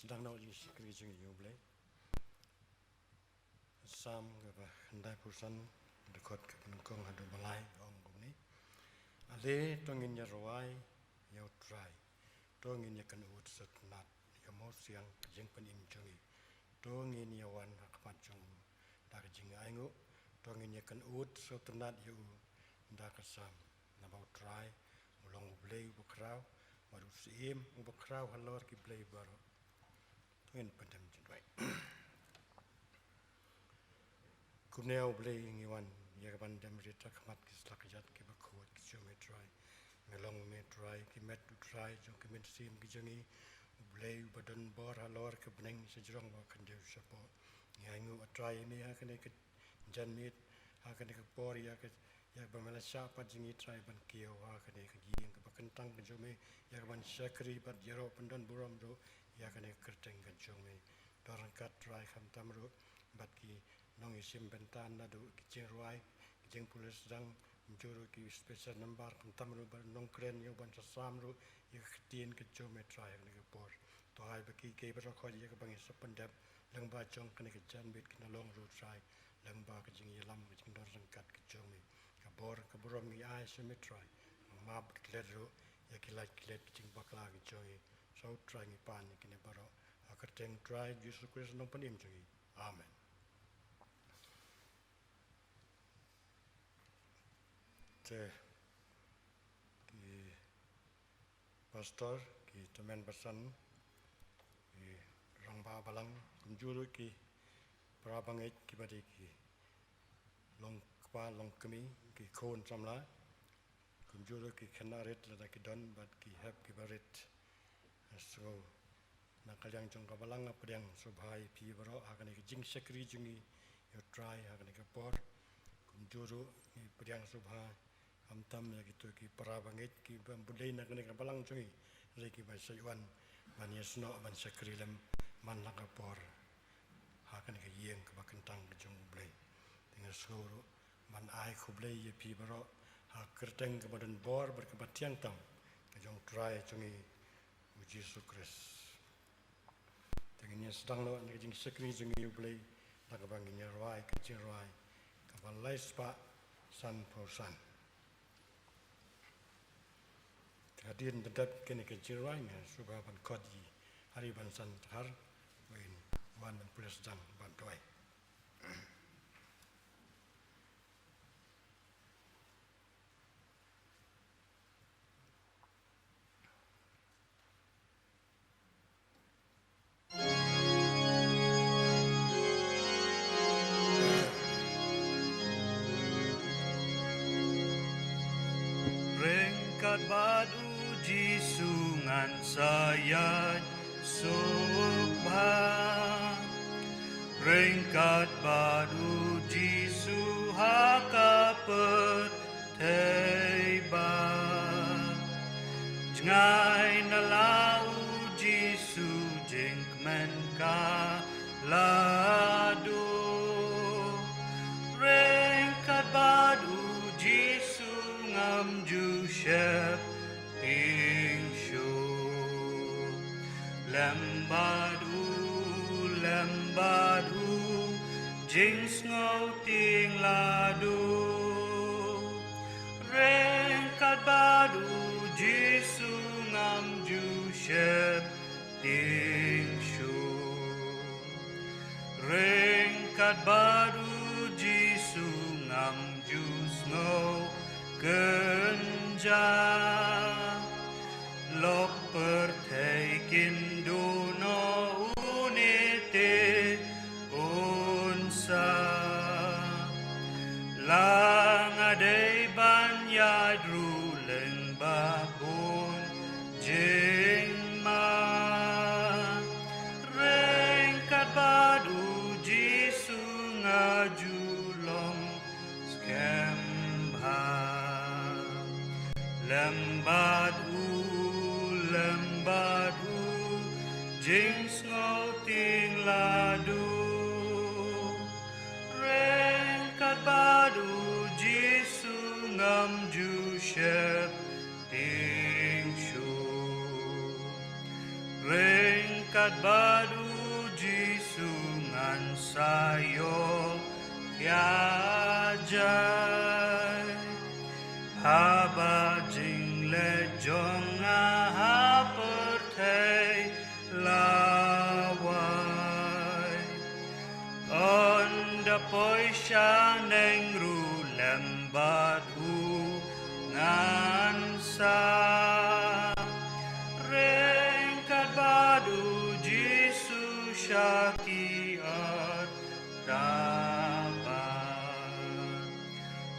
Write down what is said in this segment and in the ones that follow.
sedang nak isi kerja ni boleh. Sam ke hendai perusahaan dekat ke penungkong hadu balai orang ni. Ale tongin ya rawai ya try. Tongin ya kan ut setnat ya mau siang jeng penim jongi. Tongin ya wan hakmat jong dak jeng aingu. Tongin ya kan ut setnat ya dak sam. Nabau try ulong blay bukrau baru sim bukrau halor ki blay baru. Tongin pendam jendai. Kumneu blay ngiwan ya pandam rita khmat kisla kejat ki bakhuat ki jome try. Melong me try ki met to try jong ki met sim ki jongi blay badan bor halor ke beneng sejrong wa kandeu sapo. Ngangu try ni ha kene ke janmit ha kene ke por ya ke ya bamala siapa jingi try ban kiau ha kene ke gieng ke bakentang ke jome ya ban syakri bat jero pendan buram ro ya kene kerteng ke jome dorangkat try kham tamro bat ki nong isim bentan nado kijeng ruai kijeng pulis dang juru ki special number kham tamro ban nong kren yo ban sasam ro ya ketien ke jome try kene ke por to hai baki ke bro kho ya ke bang sependap lang ba jong kene ke janmit kena long ro try lang ba ke jing yelam ke jing dorangkat ke jome kabor kaburam ni ai semetrai mab kledro ya kilat klet jing bakla gi joy so try ni pan ni kine baro akateng try Jesus Christ no panim joy amen te ki pastor ki teman bersan ki rangba balang kunjuru ki prabangai ki badi ki long qua long kami ki khon samla kunjuru ki khanarit la ki don bat ki hab ki barit so nakalyang jong kabalang apdang subhai pi baro agane ki jing sekri jungi yo try agane ki por kunjuru ni pdang subha amtam ya gitu ki parabangit ki bambudai nagane kabalang jungi reki ba saywan ban yesno ban sekri lam man nakapor agane ki yeng ka bakentang jong blai dengan seluruh man ai kublai ye pi baro ha kerteng ke badan bor berkebatian tam ke jong try jungi Jesus Christ dengan sedang lo ni jing sekri jungi blai tak bang ni rawai ke jing rawai ke balai spa san posan hadirin tetap kene ke jing rawai ni subah ban kodi hari ban san har win wan plus dan ban toy Badu ji sungan sayat subhan Ringkat badu ji suhaka perteba Jangai nalau ji sujing menka ladu Ringkat badu ji sungam ju shep inshu lembadu jings ngau ting ladu rengkat badu jisu ngam ju shep inshu rengkat badu jisu ngam ju ngau genja lok perteikin duno unite unsa lang adai banyad ruleng babun jengma rengkat badu jisu ngajulong skemha lembadu jings ngau ting ladu rengkat badu jisu ngam ju shep ting shu rengkat kat badu Jisu ngan sayo kiajai haba jing le jong ha pertai lawai onda poisha neng ru lembadu ngan sa rengkat badu Jisu syaki dapat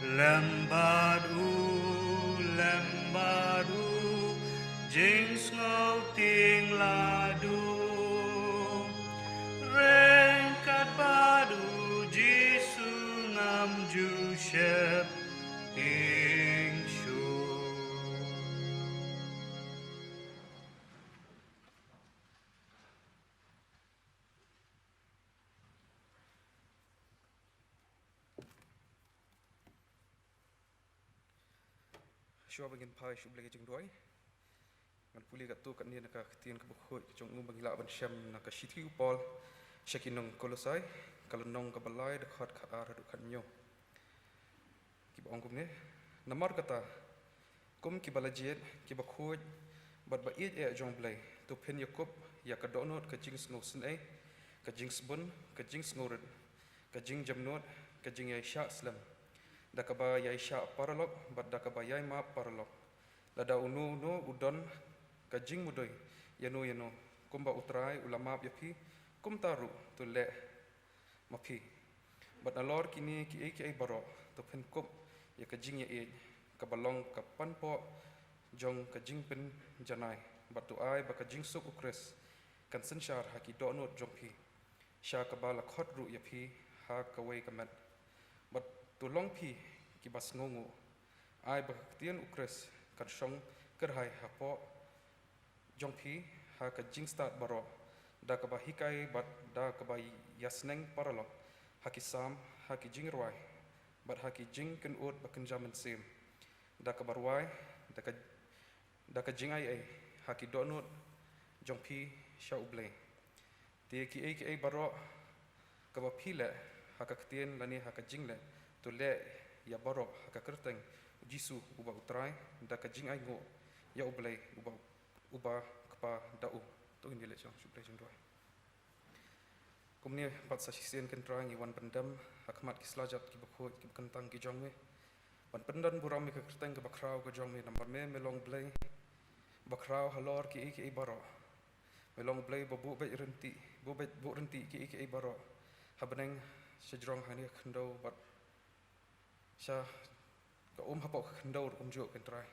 lembadu jings ngau ting ladu rengkat badu Jisu ngam ju shep ting shu. Syua bangin pai syub lagi jeng doi. Ngan puli kat tu kat ni nak ketien ke bukhoi jong ngum bangila ban syam nak shiti upol syakinong kolosai kalau nong ke balai dekat ka arah dekat nyo. Ki ba ongkum ni namar kata kum ki balajet ki bukhoi bat ba iet e jong blai tu pen yakub ya ka donot ka jing sno snai ka jing sbun ka jing snorit ka jing jamnot ka jing ya sya slam dakaba ya sya paralok bat dakaba ya ma paralok lada unu no udon ka jing mudoi yano kumba utrai ulama yapi kum taru tu le mapi bat alor kini ki ai baro tu pen kup ya ka jing ya e ka balong ka panpo jong ka jing pen janai bat tu ai ba ka jing suk ukres kan sensyar haki donot jong pi sya ka bala khot ru yapi ha ka wei ka mat bat tulong pi ki bas ngongu ai ba tien ukres kan shong kerhai hapo jong pi ha ka jing start baro da ka ba hikai bat da ka ba yasneng paralok haki sam haki jing rwai bat haki jing ken ut ba kan jaman sim da ka barwai da ka jing ai haki donut jong pi sha uble ti ki ai baro ka ba pi le haka ktien lani haka jing le tu le ya baro haka kerteng Jisu uba utrai da ka jing ai ngo ya uble uba kapa dau tu ini le jong suple jong doi kumni pat sa sisen kan trang i wan pendam hakmat ki slajat ki bakho ki kentang ki jong me pan pendan buram ki kerteng ki bakrau ki jong me nambar me melong blai bakrau halor ki baro melong blai babu be renti bu renti ki baro habeneng sejrong hani khndo bat sha ka hapok khndo jo kentrai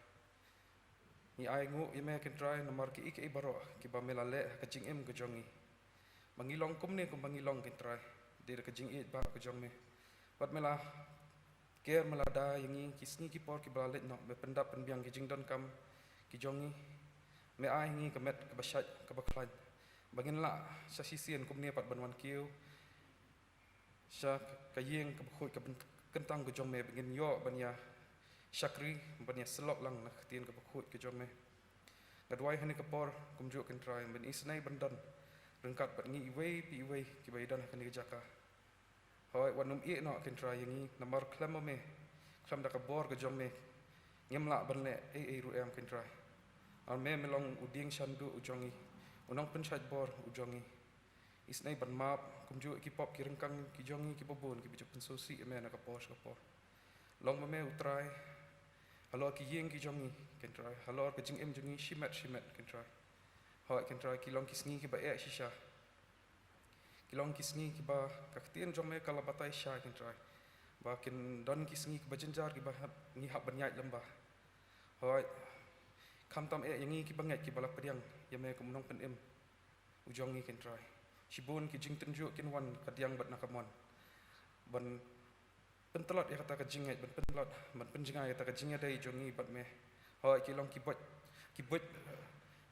ni ai ngu ime kentrai namar ki baro ki ba melale ka jing em ka jongi mangilong kum ne ko mangilong kentrai dir ka jing it ba ka jong me bat mela ker melada yangi kisni ki por ki balet no me pendap penbiang ki jing don kam ki jongi me ai ngi ka met ka basat ka baklan bangin la sa sisien kum ne pat banwan kiu sya kayeng ka bukhoi ka kentang ka jong me bangin yo banya syakri banya selok lang nak tien ka bukhoi ka jong me gadwai hani ka por kum jo kentrai ben isnai bandan rengkat bat ngi iwei pi iwei ki baidan hani ka jaka hoi wanum e no kentrai yangi namar klam me klam da ka bor ka jong me ngemla banle e ru em kentrai al me melong uding shandu ujongi unang penchat bor ujongi isnai ban map kumju ki pop ki rengkang ki jongi ki bobon ki bijak pensosi me na ka por long me utrai halo ki yeng ki jongi kentrai halo ka jing em jongi shimet kentrai hoi kentrai ki long ki sngi ki ba e shisha ki long ki sngi ki ba ka ktien jong me kala batai sha kentrai ba kin don ki sngi ki ba jenjar ki ba ni hab banyai lembah hoi kam tam e yangi ki bangai ki balak pediang yame ko munong pen em ujongi kentrai Shibun ki jing tenju kin wan kadiang bat nakamon ban pentelot ya kata ka jingai ban pentelot ban penjingai kata ka jingai dai jongi bat me hoi ki long ki bot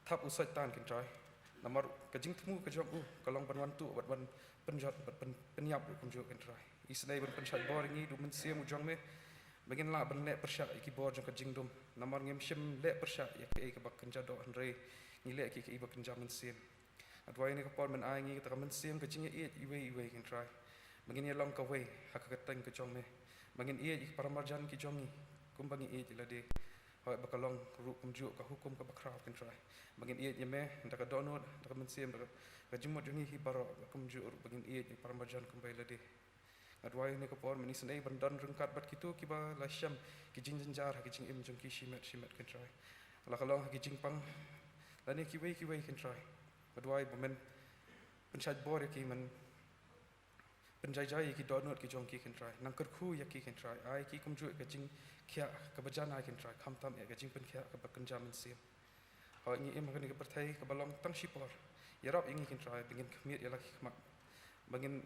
thap usai tan kin trai namar ka jing temu ka jong kalong ban wan tu bat ban penjot bat penyap kum jo kin trai isnai ban penchat bor ni du men siam ujong me bagin la ban le persya ki bor jong ka jing dum namar ngem shim le persya ya ki ka bak kenja do andre ni le ki bak kenja men siam adwai ni kapor men ai ngi kita men siam ke jing iwe kan try mangin ye long ka we hak ka teng ke jong me mangin paramarjan ki jongi kumbangi la de hoi bakalong ru kumju ka hukum ka bakrau kan try mangin ye me ndaka donot ndaka men siam ka jumot jongi hi baro kumju bangin paramarjan kumbai la de adwai ni kapor men isnei bandan rengkat bat kitu kiba la syam ki jing jenjar ki jing im jong ki shimet kan try ala kalong ki jing pang la ni ki we kan try adwai bomen penchat bor ki men penjai ki donot ki jong ki kan try nang kerku ya ki kan try ai ki kumju ka jing khia ka bajan ai kan try kham tam ka jing pen khia ka bakan jaman sim ha ni em kan ka perthai ka balong tang shipor yarap ingi kan try bingin khmit ya laki khmak bangin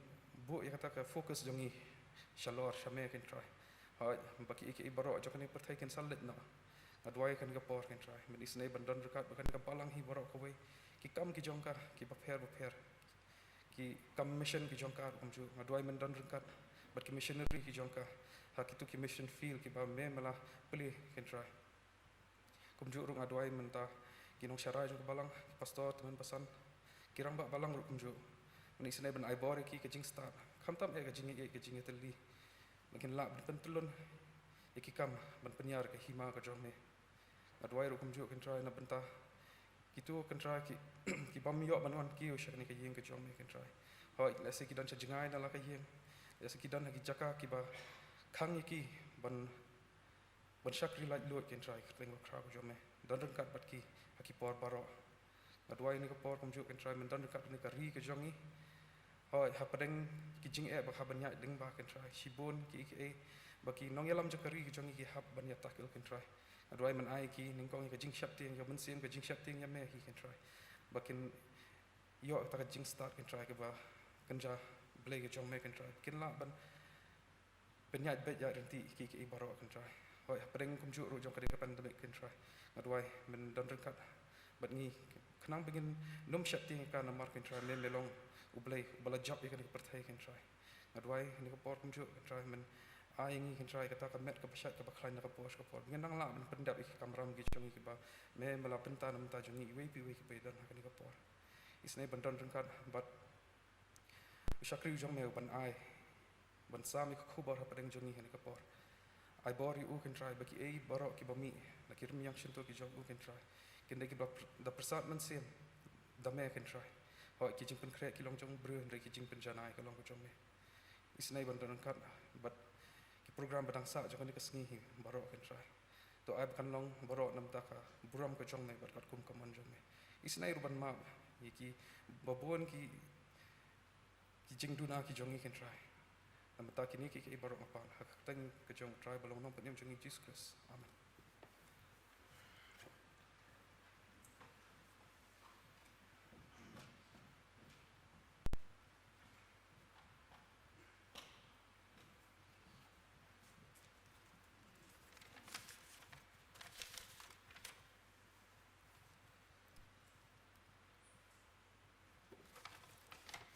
bu ya kata ka fokus jongi shalor shame kan try ha baki ki baro jo kan perthai kan salit na adwai kan ka por kan try men isnei bandan rekat kan ka palang hi baro ka we ki kam ki jong ka ki bapher ki kam mission ki jong ka kumju adwai men dan rekat but ki missionary ki jong ka hak itu ki mission field ki ba me mala peli kan try kumju rung adwai menta ki nong syarai jong balang pastor teman pesan kirang ba balang rung kumju ni senai ben ai bor ki jing start kham tam ka jing teli makin la ben telun ki kam ben penyar ke hima ka jong me adwai rung kumju kan try na benta itu kan try ki bam yo banwan ki usha ni ka yeng ka jong me kan try hoi la se ki dan cha jingai na la ka yeng la se ki dan ki jaka ki ba khang ki ban shakri la lo kan try ka teng kra ka jong me dan kat bat ki haki por baro adwai ni ka por kumju kan try men dan kat ni ka ri ka jong ni hoi ha padeng ki jing ba ha ban ya ding ba kan try shibon ki baki nong yalam ja ka ri ka jong ki hab ban ya takil kan try adwai man ai ki ning kong ka jing shap ting ya men sim ka jing shap ting ya me hi kan try bakin yo ta ka jing start kan try ka ba kan ja blay ka jong me kan try kin la ban penyat bet ya renti ki baro kan try hoi padeng kumju ru jong ka de ka pandemic kan try adwai men dan rekat bat ni khnang begin num shap ting ka na mar kan try men melong ublay bala job ya kan perthai kan try adwai ni ka por kumju kan try men ai ngi kan try kata ka met ka pasat ka bakhlai na ka pos ka por ngenang la men pendap ik kamram gi chongi ki ba me mala penta nam ta jongi we pi ki dan ka ni ka por isnai bandan rengkat bat shakri jong me ban ai ban sami ka khubar ha padeng jongi ni ka por ai bor u kan try baki ei baro ki ba mi na ki rum yang shinto ki jong u kan try kin de ki ba da prasad man sim da me kan try ho ki jing pen kre ki long jong bru re ki jing pen janai ka long ko jong me isnai bandan rengkat bat program badang sa jo kan ka sngi hi baro kan try to ai kan long baro nam ta ka buram ka jong me bat kat kum kaman jong me isnai ruban ma ki babon ki jing duna ki jongi kan try nam ta ki ni ki baro apa hak teng ka jong try balong nom penyam jongi Jesus amen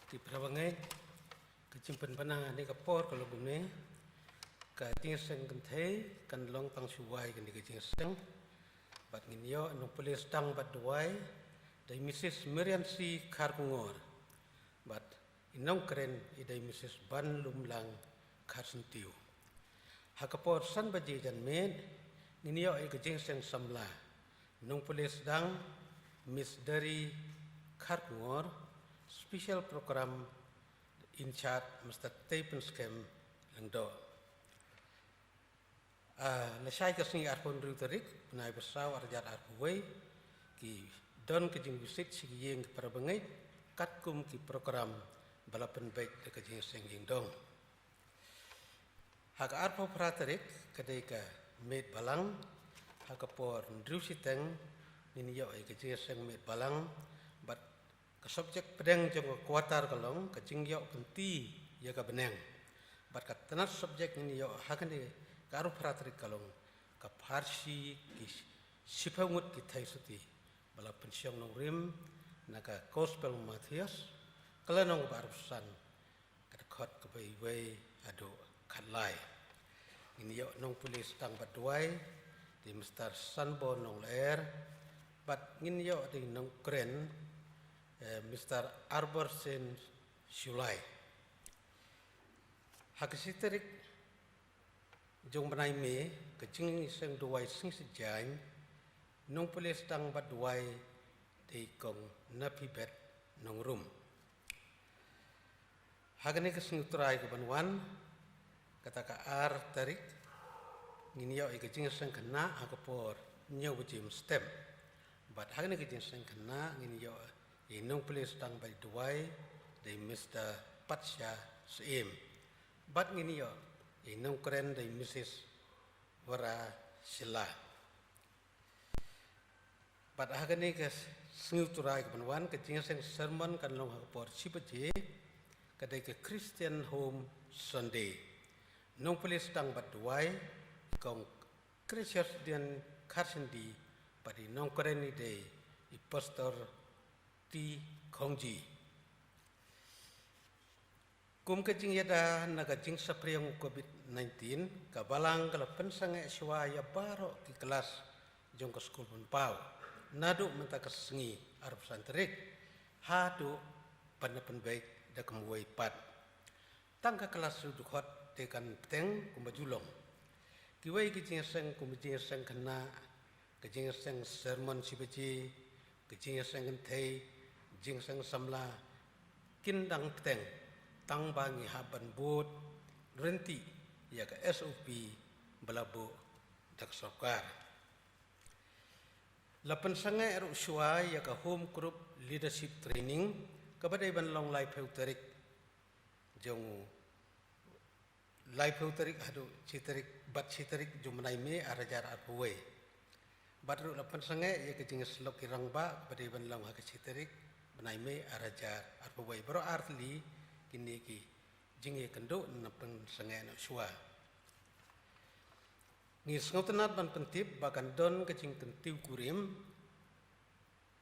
Di prawangai kecimpan panang ni kapor kalau gune ka ting seng kenthe kan long tang suwai kan di kecing seng bat nginyo no polis tang bat duai dai Mrs. Miriam C. Karkungor bat inong keren idai Mrs. Ban Lumlang Karsentiu hakapor san baji jan men nginyo ai kecing seng samla nong polis dang Miss Dari Karkungor Special Program in charge Mr. Tapen Scam Lengdo. Lesai kesini arpon ruterik, penai besau arjat arpuai, ki don kejing visit si yang para bengai, katkum ki program balapan baik de kejing sengjing dong. Hak arpo praterik kedai ke med balang, hak apor ndrusiteng ninyo ay kejing seng med balang, bat ke subjek pedang jong kuatar kalong ke jingyau kenti ya ka benang bat ka tanas subjek ni yo hakani karu pratrik kalong ka parsi ki sipangut ki thaisuti bala pensiong nong rim naka gospel Matthias kalanong barusan ka khot ka bai wei ado khalai ini yo nong pulis tang batwai di Mr. Sanbo nong ler bat ngin yo di nong kren Mr. Arbor Sen Shulai. Hakisiterik jong benai me kecing seng duai sing sejai nong polis tang bat duai di kong napi bet nong rum. Hagani kesing utrai ke banwan kata ka ar tarik ngini yau kecing seng kena akapor nyau bejim stem. Bat hagani kecing seng kena ngini yau nong polis tang bat duai di Mr. Patsha Seim. Bat ngini yau nong keren di Mrs. Wara Sila. Bat hagani kes senguturai ke banwan kecing seng sermon kan long hakapor sipaje kadai ke Christian Home Sunday. Nong polis tang bat duai kong Christian Karsendi pada nong keren ni de pastor T Kongji. Kum kecing yada naga jing sapriang COVID-19 kabalang kala pensangai swaya baro ki kelas jong ke skul pun pau. Nadu menta kesengi arab santerik hadu pandapan baik da kemuai pat. Tangka kelas sudukot tekan peteng kumbajulong. Kiwai kecing seng kumbajing seng kena kecing seng sermon sibaji kecing seng kentai jing seng samla kindang peteng tang bangi haban bot renti ya ke SOP belabu dak sokar. Lapan sangai eruk syuai ya ke home group leadership training kepada iban long life heuterik jong life heuterik hadu citerik bat citerik jumnai me arajar arpuwe. Bat ru lapan sangai ya ke jing slok kirang ba kepada iban long hak citerik benai me arajar arpuwe. Baro artli kini ki jing ye kendo napan sangai no syua. Ngis ngotenat ban pentip bahkan don kecing tentiu kurim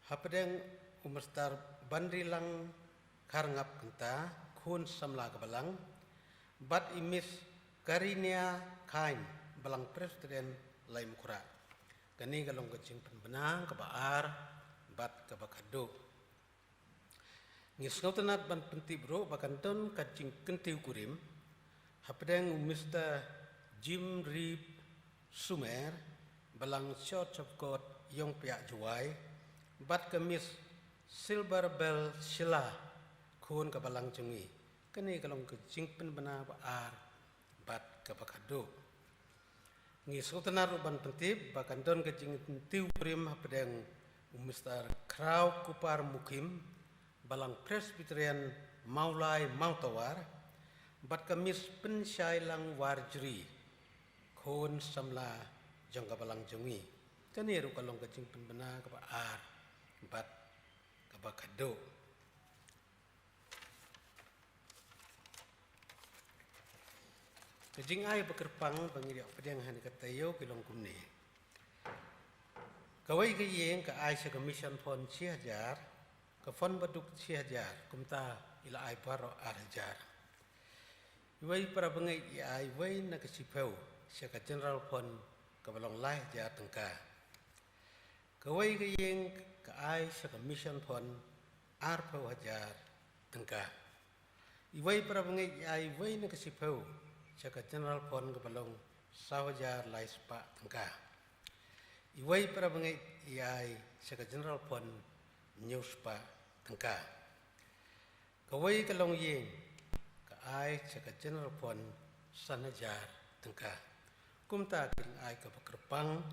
hapadeng umastar bandrilang karngap kenta kun samla kebalang bat imis karinia kain balang presiden laim kura kani galong kecing penbenang kebaar bat kebakado. Ngis ngotenat ban pentip bro bahkan don kecing kentiu kurim hapadeng Mr. Jim Reed Sumer balang Church of God Yong Piak Juai bat kemis Silver Bell Sila kun ke balang jungi kini kalong kecing penbena baar bat ke bakado. Ngis utenar uban pentip bahkan don kecing tiu prim pedeng Mr. Krau Kupar Mukim balang Presbyterian Maulai Mautawar bat kemis pensyailang warjri kun samla jong kabalang jungi kani ru kalong kecing penbena kebaar bat kabakado. Kecing ai bekerpang bangidiak pedang han katayo kilong kumni kawai ke yeng ka ai sa commission fon 6,000 ka fon baduk 6,000 kumta ila ai baro arjar iwai para bangai ai wai na kasipau Saka General Pon kabalong lai ja tengka. Kawai kayeng kaai saka Mission Pon arpau hajar tengka. Iwai para bangai ai wai na kasipau saka General Pon kabalong sawajar lai spa tengka. Iwai para bangai ai saka General Pon new spa tengka. Kawai kalong yeng kaai saka General Pon sanajar tengka. Kumta kering ai ka bekerpang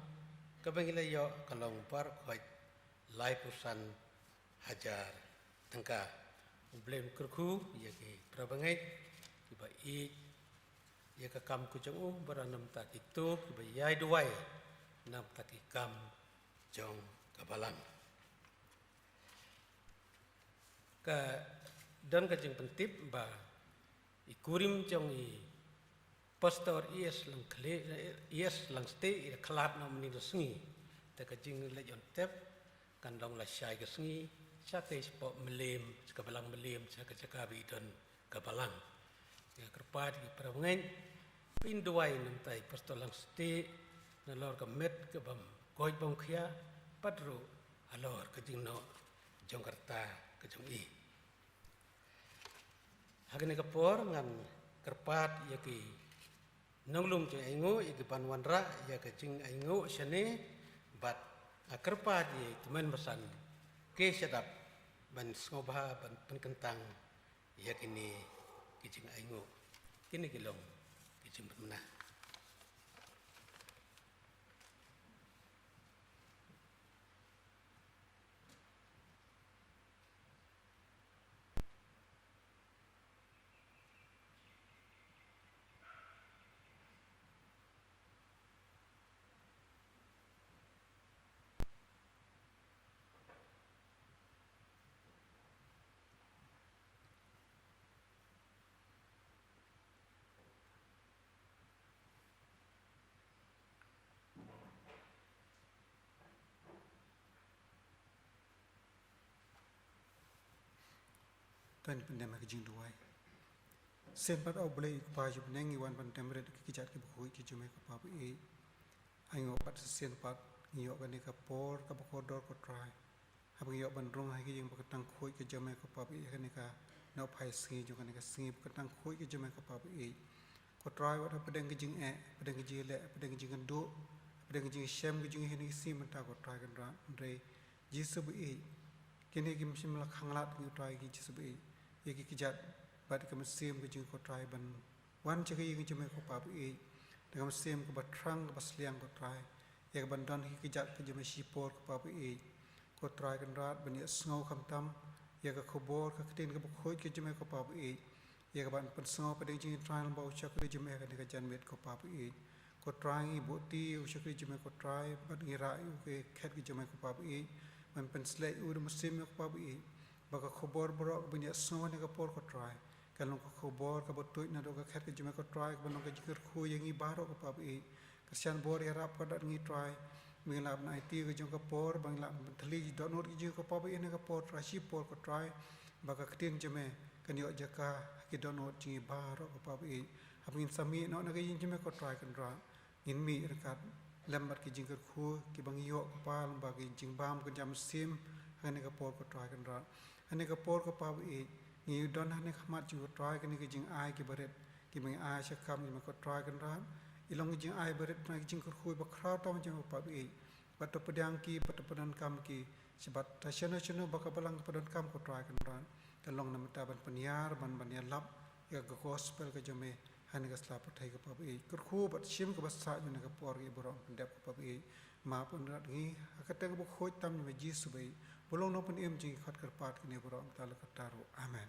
ka bangilayo kalong par khoi lai pusan hajar tengka blem kerku ya ki prabangai iba I ya ka kam ku jong baranam tak itu iba yai duai nam tak ikam jong kabalang ka dan ka jeng pentip ba ikurim jong I Pastor yes lang stay ida kelat na menino sengi ta kajing lejon tep kandong la syai ke sengi sate spot melim sekabalang melim cakabi don kabalang ya kerpat ki prawngen pinduai nantai pastor lang stay na lor ka met ke bam koi bom khia padru alor kajing no jongkarta kejong i. Hagani kapor ngan kerpat ya ki nonglum jeng aingu ya ki panwanra ya ke jeng aingu shane bat kerpat ya teman besan ke sedap ban ngobha ban penkentang ya kini ki jeng aingu kini kilong ki jeng menah. Tuan pendem ke jing duai. Sen pat au boleh pa ju nengi wan pendem red ki jat ki bukui ki jume ko pa e. Aingo pat sen pat ngio kan ka por ka bokodor ko try. Hab ngio ban rong hai ki jing bakatang khoi ki jume ko pa e kan ka no phai singi ju kan ka singi bakatang khoi ki jume ko pa e. Ko try wat pedeng ki jing pedeng ki jile pedeng ki jing ndo pedeng ki jing shem ki jing hini si menta ko try kan ra re jisu e. Kini ki msim la khanglat ki try ki jisu e. Yaki kijat bat ka mesim ke jing ko try ban wan che ki jing ko pa e dengan mesim ko batrang ko basliang ko try yak ban don ki kijat ke jing sipor ko pa e ko try kan rat ban ya sngo kham tam yak ko bor ka tin ko khoi ke jing ko pa e yak ban pan sngo pa ding jing try ba chak ke jing ka jan met ko pa e ko try i boti u chak ke jing ko try ban ngira u ke khet ke jing ko pa e ban pan slai u mesim ko pa e baka khobor borok bunya sno ne ka por ko try kalong ko khobor ka botoi na do ka khet ke jume ko try ban ka jikir khu yangi baro ko pa e kasian bor ya rap ka dat ngi try mingla na IT ke jong ka por bangla thali do not ki ko pa e ne ka por rashi por ko try baka ktin jume kan yo jaka ki do not ji baro ko pa e habin sami no na ka yin jume ko try kan ra in mi rekat lambat ki jingkir khu ki bang yo ko pa lamba ki jing bam ko jam sim kan ka por ko try kan ra ane ka por ko pa e ni don ane khamat ju try kan ki jing ai ki baret ki meng ai sha kam ni ko try kan ra ilong jing ai baret na ki jing ko khu ba khra ta jing pa e pat to pedang ki pat padan kam ki sebat ta chana chana ba ka balang padan kam ko try kan ra kalong na mata ban panyar ban ya lap ya ka gospel ka jame ane ka slap thai ka pa e ko khu bat sim ka ba sa ju na ka por ki borom pendap pa e ma pun rat ngi akateng bo khoj tam ni jisu bai bolong no pun em jing khat karpat kini borom tal kataru amen.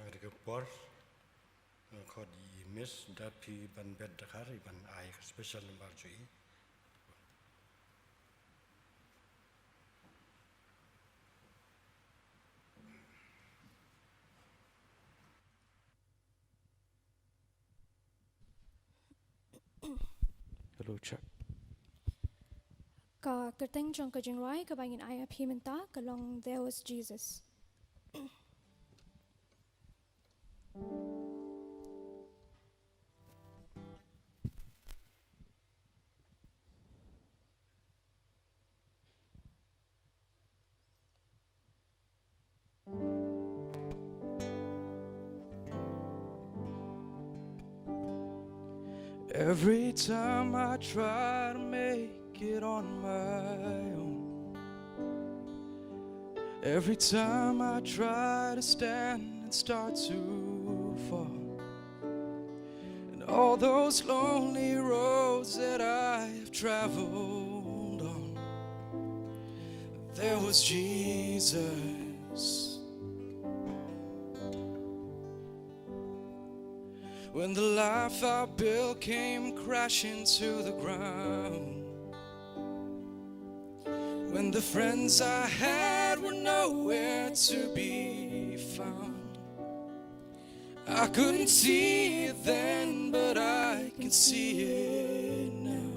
Ada ke por ko di miss dapi ban bed dakar ban ai special number jui. Hello check. Ka kerteng jong ka jingrai ka bangin ayah pimenta kalong there was Jesus. Every time I try to make it on my own, every time I try to stand and start to fall, and all those lonely roads that I have traveled on, there was Jesus. When the life I built came crashing to the ground, when the friends I had were nowhere to be found, I couldn't see it then, but I can see it now.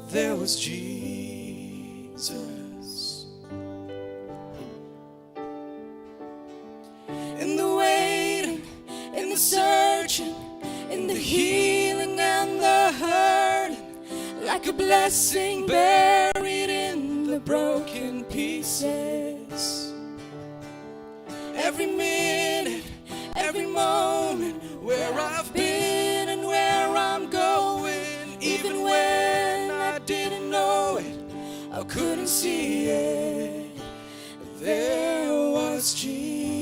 there was Jesus. In the waiting, in the searching, in the healing and the hurting, like a blessing buried in the broken pieces. Every minute, every moment, where I've been and where I'm going, even when I didn't know it, I couldn't see it, there was Jesus.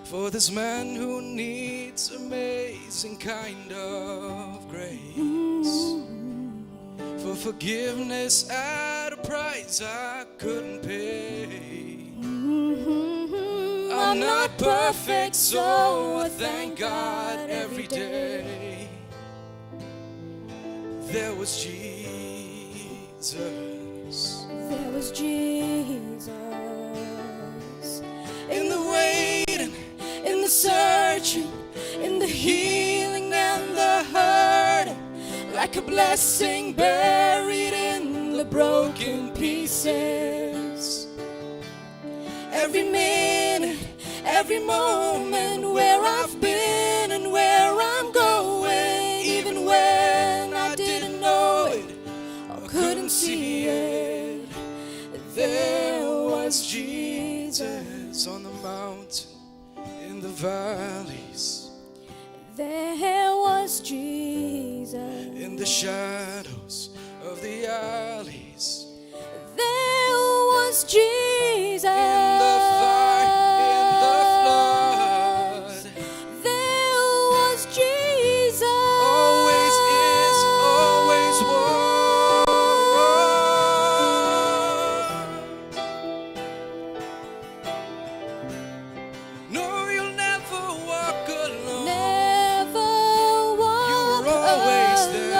For this man who needs amazing kind of grace, for forgiveness at a price I couldn't pay. I'm not perfect, so I thank God every day. There was Jesus. There was Jesus. In the waiting, in the searching, in the healing and the hurting, like a blessing buried in the broken pieces. Every minute, every moment, where I've been and where I'm going, even when I didn't know it, I couldn't see it, there was Jesus. On the mountain, in the valleys, There was Jesus. in the shadows of the alleys, There was Jesus. in the fire, in the flood, There was Jesus. always is, always was. No, you'll never walk alone. Never walk were always there.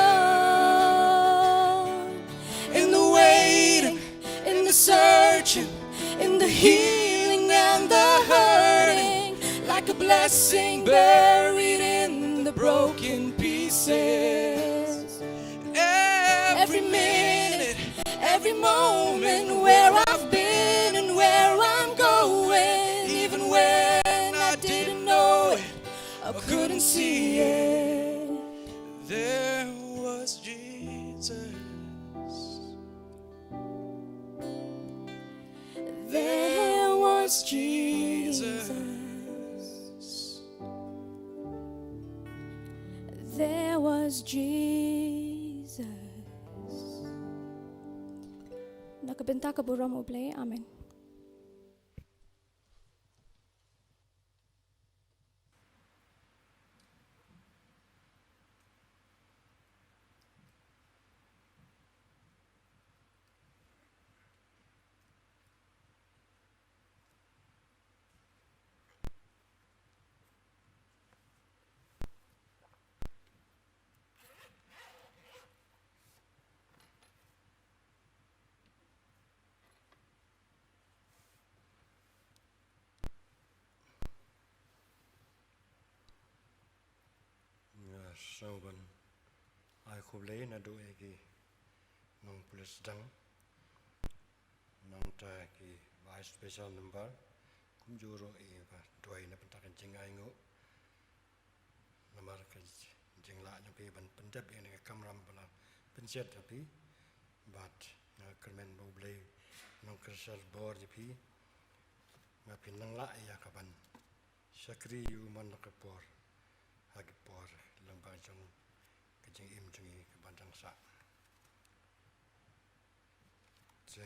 alone. In the waiting, in the searching, in the healing and the hurting, like a blessing buried in the broken pieces. Every minute, every moment, where I've been and where I'm going, even when I didn't know it, I couldn't see it, there was Jesus. There was Jesus. There was Jesus. Nakabenta ka buram ublay. Amen. Sauban ai khulei na do egi nong pulis dang nong ta ki vice special number kum juro e ba doi na pentakan jingai ngo namar ka jingla na pe ban penjab ene kamram bala penjat tapi bat na kermen boblei nong kersal bor jepi ma pinang la ya kaban sakri yu man ka por hagi por lambang jong kejeng im jengi ke bandang sa je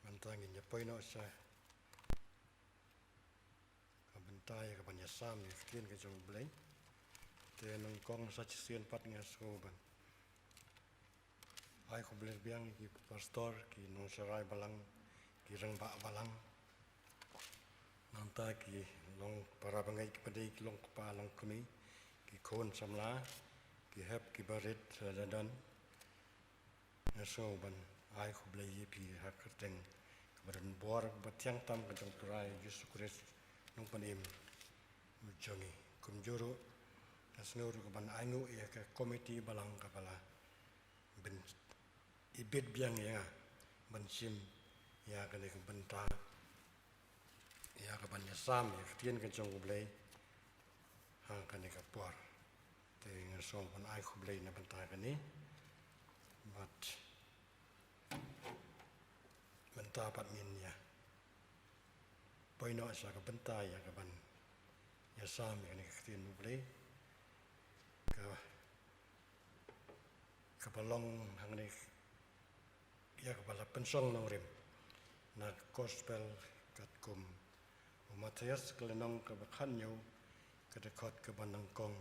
mantangin nya poino sa ka bentai ka banya sam ni klin ke jong blai te nong kong sa chien pat nga so ban ai ko bler biang ki pastor ki nong sarai balang ki rang ba balang nanta ki long para bangai ki padai ki long kpa long kumi ki khon samla ki hep ki barit dan so ban ai khu blai pi hak teng badan bor batiang tam ka jong turai Yesus Kristus nong panim ujongi kumjuru asnur kaban aingu ya ke komiti balang kapala ben ibet biang ya ben sim ya kene ke benta ya kaban ya sam ya tien ke jong blai ha kene ke por te ngasong ban ai khu blai na benta kene mat benta pat min ya poino asa ke benta ya kaban ya sam ya kene ke tien blai ke balong hang ni ya kepala pensong nong rim na gospel kat kum Matias kelenong ke bakhanyo ke dekot ke banang kong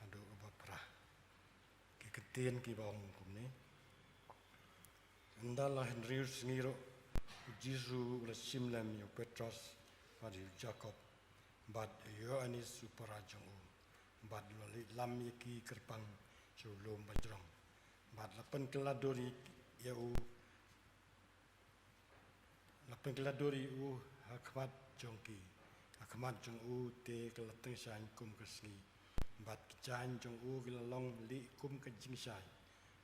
adu bapra ke ketien ki bong kum ni ndala Henrius ngiro Jisu ula simlam yo Petros adi Jacob bad Yohanes uparajong bad lam yaki kerpang sulum bajrong bad lapan keladori yau lapan keladori hakmat jongki hakmat jong te kelateng san kum kesni bad kijan jong gelalong li kum kejing sai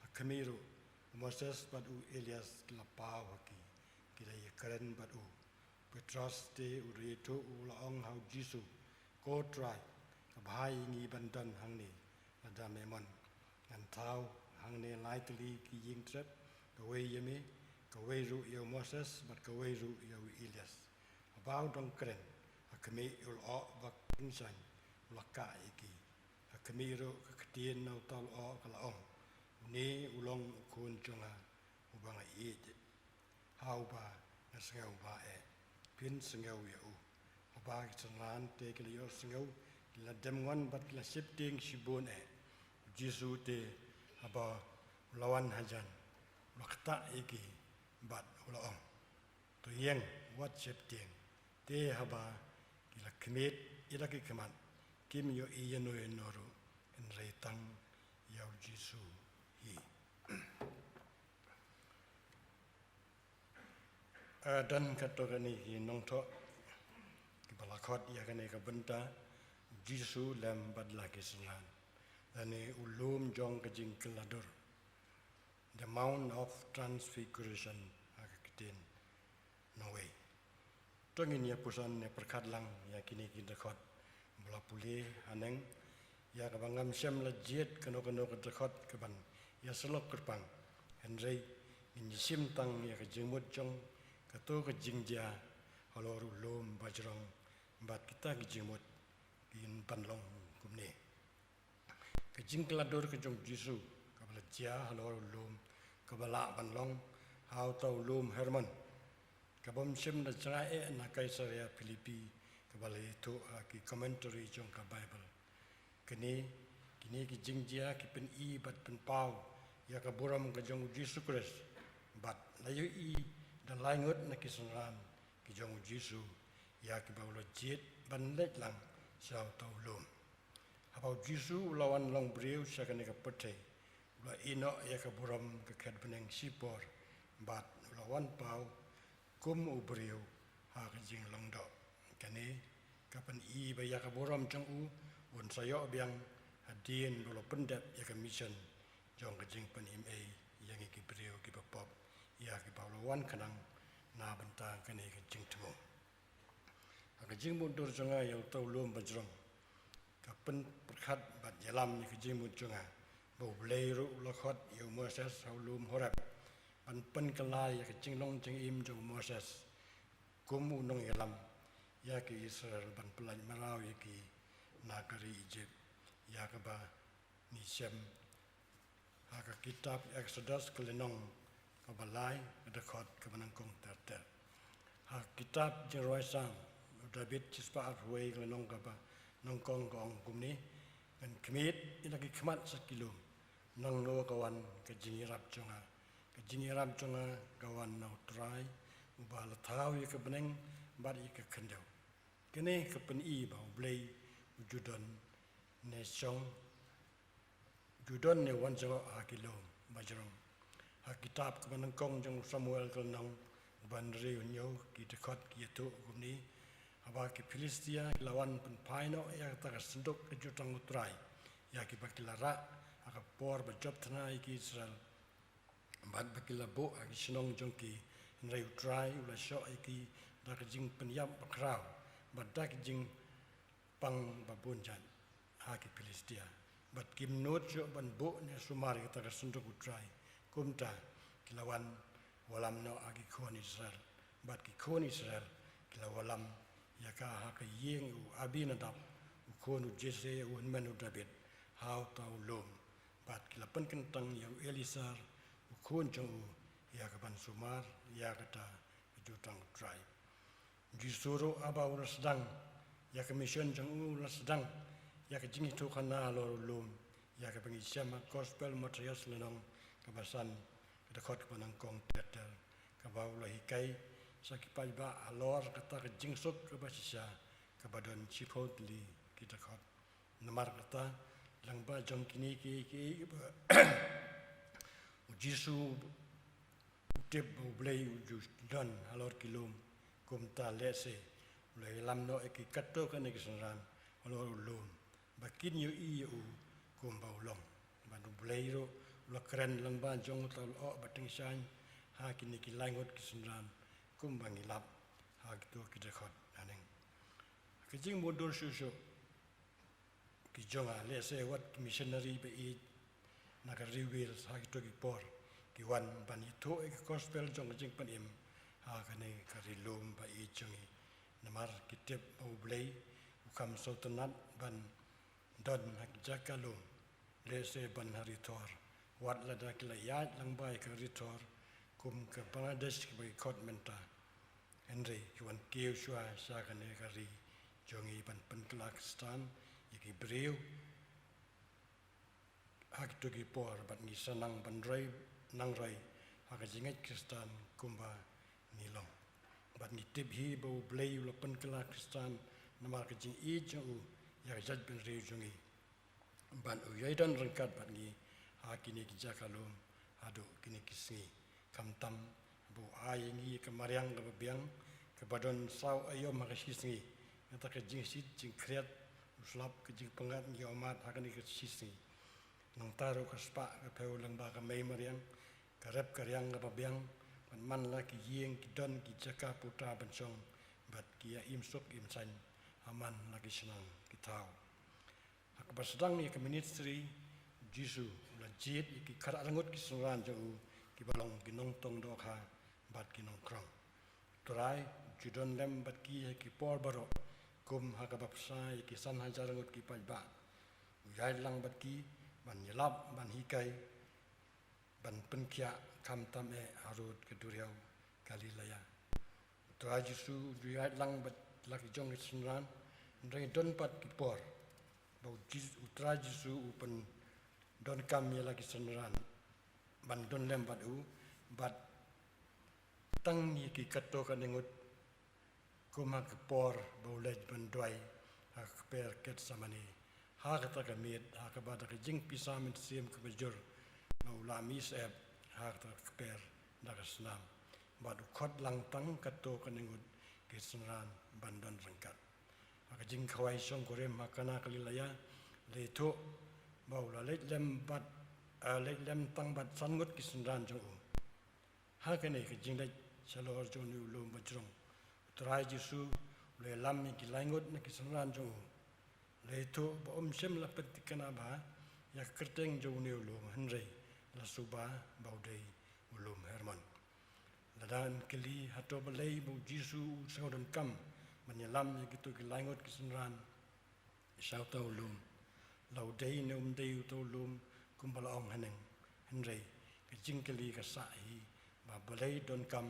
akamiru Moses bad Elias kelapau haki kira ye keren bad Petros te urito ulaong hau Jisu ko try kabhai ngi bandan hang ni ada memon ngan tau hang ni lai tli ki ying trep kawai yemi kawai ru yo Moses bat kawai ru yo Elias abau dong kren akami ul o bak insan laka iki akami ru ketien nau tal o kala ong ni ulong kun jonga ubang i hau ba ngasngau ba pin sengau ya ba sangan te kelio sengau la demwan bat la shifting shibun Jisu te aba lawan hajan wakta iki bat ulaong to yeng what shifting te haba kila kemit ila ki keman kim yo iyeno enoru en reitang yau Jisu hi dan katogani hi nongto ki balakot ya kane ka benta Jisu lam badla kisalan dani ulum jong kajing keladur the Mount of Transfiguration akakitin no way tongin ya pusan ne perkat lang ya kini kita khot bula puli aneng ya kabangam syam lajit keno-keno kedekot keban ya selok kerpang Henry injisim tang ya kejengmut jong kato kejingja halor ulum bajrong bat kita kejengmut in panlong kumni kejing keladur kejong Jisu kabala jia halor ulum kabala panlong hau tau ulum Herman kabam sim da jrae na Kaisaria Filipi kabala itu ki commentary jong ka Bible kini kejing jia ki pen i bat pen pau ya kaburam kejong Jisu Kris bat layu i dan langut na kisanran kejong Jisu ya ki bawlo jit ban lek lang sau tau lum habau Jisu lawan long briu sakane ka pete la ino ya ka buram ka khat beneng sipor bat lawan pau kum u briu ha ka jing long do kane ka pen i ba ya ka buram chang u un sayo biang hadien lo pendap ya ka mission jong ka jing pen im ai yang ki briu ki pop ya ki bau lawan kanang na bentang kane ka jing temo kejing mundur jonga yau tau lum bajrong kapen perkhat bat jalam ni kejing mundur jonga bau bleiru lakhot yau Moses hau lum horap pan pen kelai ya kejing long jeng im jong Moses kum unong yalam ya ki Israel ban pelan marau ya ki nagari Egypt ya ka ba ni sem ha ka kitab Exodus kelenong ka balai dekhot ka banangkong terter ha kitab Jerusalem David cispa arway nong kapa nong kong kong kumni kan kemit ina ki kemat sekilo nong no kawan kejingirap jonga kawan no try ubah latau ya ke beneng bad ya ke kendau kene ke pen i bau blay judon ne song judon ne wan jo akilo bajrong ha kitab ke beneng kong jong Samuel ke nong ban riu nyo ki dekot ki tu kumni Aba ki Filistia lawan penpaino ya ta sendok ke jutang utrai ya ki bakilara aka por ba job tana ki Israel bad bakila bo aki sinong jongki nrai utrai ula sho ki da ka jing penyam bakrau bad da ki jing pang babunjan ha ki Filistia bad kim not jo ban bo ne sumari ta ka sendok utrai kumta kilawan walam no aki kon Israel bad ki kon Israel kila walam ya ka ha ka yeng u abinadab u konu jese u menu David how tau lom bat kila pen kentang yang Elisar u kon jong u ya ka ban sumar ya ka ta jutang trai jisuro aba ura sedang ya ka mission jong u ura sedang ya ka jingi tu kana lo lom ya ka bangi siama gospel materials lenong ka basan ka khot ka nang kong tetel ka ba ulah hikai sakipai ba alor kata ke jingsuk ke basisa ke badan cipotli kita khot namar kata lang ba jong kini ki ujisu utip blai ujus don alor kilom kumta lese ulai lam no ki katto kan ki sanran alor lom bakin yu i u kum ba ulong bandu blai ro la kren lang ba jong tal o bating san ha kini ki langot ki sanran kum bangi lap ha gitu kita khot aneng ke jing mundur susu ki jonga le se wat missionary be I naga reveal ha gitu ki por ki wan ban itu e gospel jong jing pan im ha kane ka rilum ba I jongi namar kitep au blai ukam sultanat ban don hak jakalum le se ban hari tor wat la da kila yat lang bai ka ritor kum ke Bangladesh ke bagi kot menta Henry yuan keu shua sa kane kari jongi ban Pakistan iki breu hak tu ki por bat ni sanang ban rai nang rai hak jingat Kristan kumba nilong bat ni tip hi bo blei lo Pakistan nama ka jing I jong ya jaj ben reu jongi ban u yaidan rangkat bat ni hakini ki jakalum ado kini kisni kam tam bu ayengi ke mariang ke biang ke badon sau ayo makasisni ngata ke jing sit jing kreat uslap ke jing pengat nyomat hakani ke sisni nang taru ke spa ke peulang ba ke mai mariang ke rep ke riang ke biang pan man la ki yeng ki don ki jaka putra bansong bat ki ya im sok im san aman lagi senang ki tau hak bersedang ni ke ministry Jisu la jit ki kara rangut ki sunran jo ki balong ki nong tong do kha bat ki nong krong turai judon lem bat ki por baro kum ha ka bapsa ki san hajar ngut ki paj ba yai lang bat ki ban yelap ban hikai ban penkia kam tam e harut ke duriau Galilea turai Jisu yai lang bat laki jong ki sunran ndai don pat ki por bau Jisu turai Jisu upen don kami lagi senran ban don lem bat u bat tang ni ki katto kan ngut kuma ke por bolej ban doi ha per ket samani ha kata ka mit ha ka bada ka jing pisam sim ke bejur maula mis eb ha kata per daga snam bat khot lang tang katto kan ngut ke senran ban don rangkat ha ka jing khawai song korem makana kalilaya le to bau la lek lem bat lek lem tang bat san ngut ki sunran jong ha ka ne ki jing lek salor jong nu lo bajrong trai Jisu le lam ki langut na ki sunran jong le to ba sem la petikana ba ya kerteng jong nu lo henry la suba bau dei ulum herman ladan keli hato balei bu Jisu saudon kam menyelam ki to ki langut ki sunran isau ta ulum lau dei ne dei to lum kumbala ong haneng henry ke jingkeli ka sahi ba balai don kam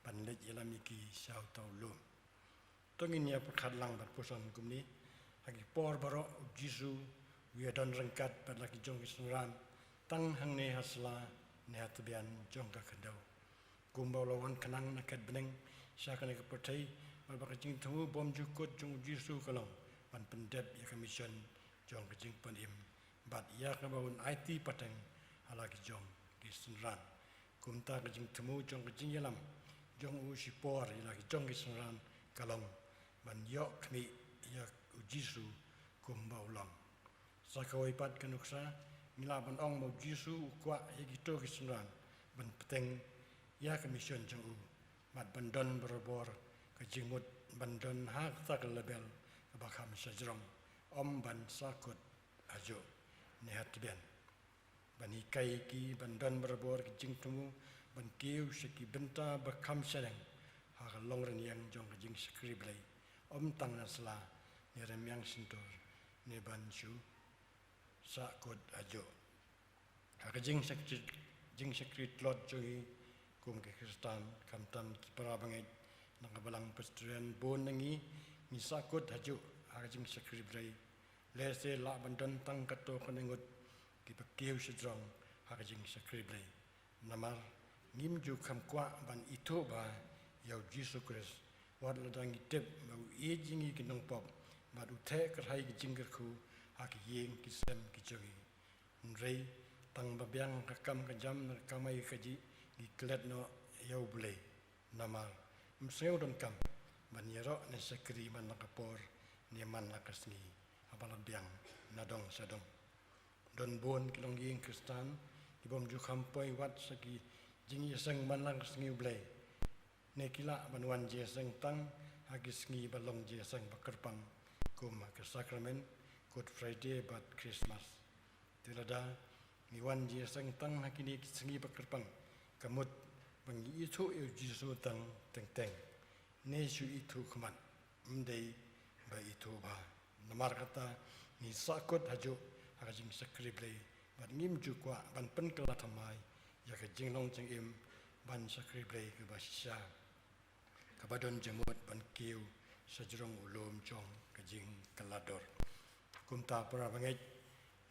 pan le yelami ki sau to lum tongin ya pakhat lang bat pusan kumni hagi por baro Jisu wi don rangkat pat laki jong sunran tang hang ne hasla ne hatbian jong ka khandau kumbala wan kanang na kat beneng sakane ka patai ba ka jing thu bom jukot jong Jisu kalong pan pendep ya commission jong ke jing pan im bat ya ka baun IT pateng ala ki jong ki sunran kumta ke jing temu jong ke jing yalam jong u si por ila ki jong ki sunran kalong ban yok kmi ya Jisu kum bau long sakawai pat kanuksa ngila ban ong mau Jisu kwa yagito kisunran ban peteng ya commission jang u mat ban don berbor ka jingmut ban don hak tak lebel ka bakham sajrong om ban sakut ajo nehat ben ban ikai ki ban don berbor ki jingtumu ban kiu seki benta bakham sereng ha long ren yang jong ka jing skriblai om tang nasla ni rem yang sintor ni ban chu sakut ajo ha ka jing sekrit lot jogi kum ke Kristan kamtam ki parabangai nakabalang pastrian bon nangi ni sakut ajo ha ka jing skriblai lese la bandon tang kato kanengut ki pakiu sedrong ha ka jing skriblai namar ngim ju kam kwa ban itu ba yau Jesus Christ wat ladang itep mau ejingi kinong pop madu the kerhai ki jinggerku hak yeng ki sem ki jogi nrei tang babyang kakam kajam kamai kaji ki klet no yau bulai namar mseu don kam ban yero ne sekri man nakapor ni man nakasni abalam biang nadong sadong don bon kilong yeng Kristan ki bom ju kampoi wat saki jingi sang man nakasni bulai ne kila banwan je sang tang hagis ngi balong je sang bakerpang kum ke sakramen Good Friday but Christmas tilada ngi wan je sang tang hakini sengi bakerpang kamut bangi itu eu jisu tang teng teng ne su itu khaman mdei ba itu ba namar kata ni sakut hajo hajing sakrible bat ngim ju kwa ban pen kala thamai ya ka jinglong jeng im ban sakrible ke basya kabadon jemut ban kiu sajrong ulum chong kajing kalador kumta para bangai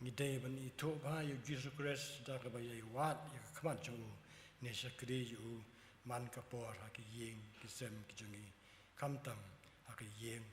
ngidei ban itu ba yu Jesus Christ da ka bayai wat ya khaman chong ne sakri yu man kapor ha ki yeng ki sem ki jungi kamtam ha ki yeng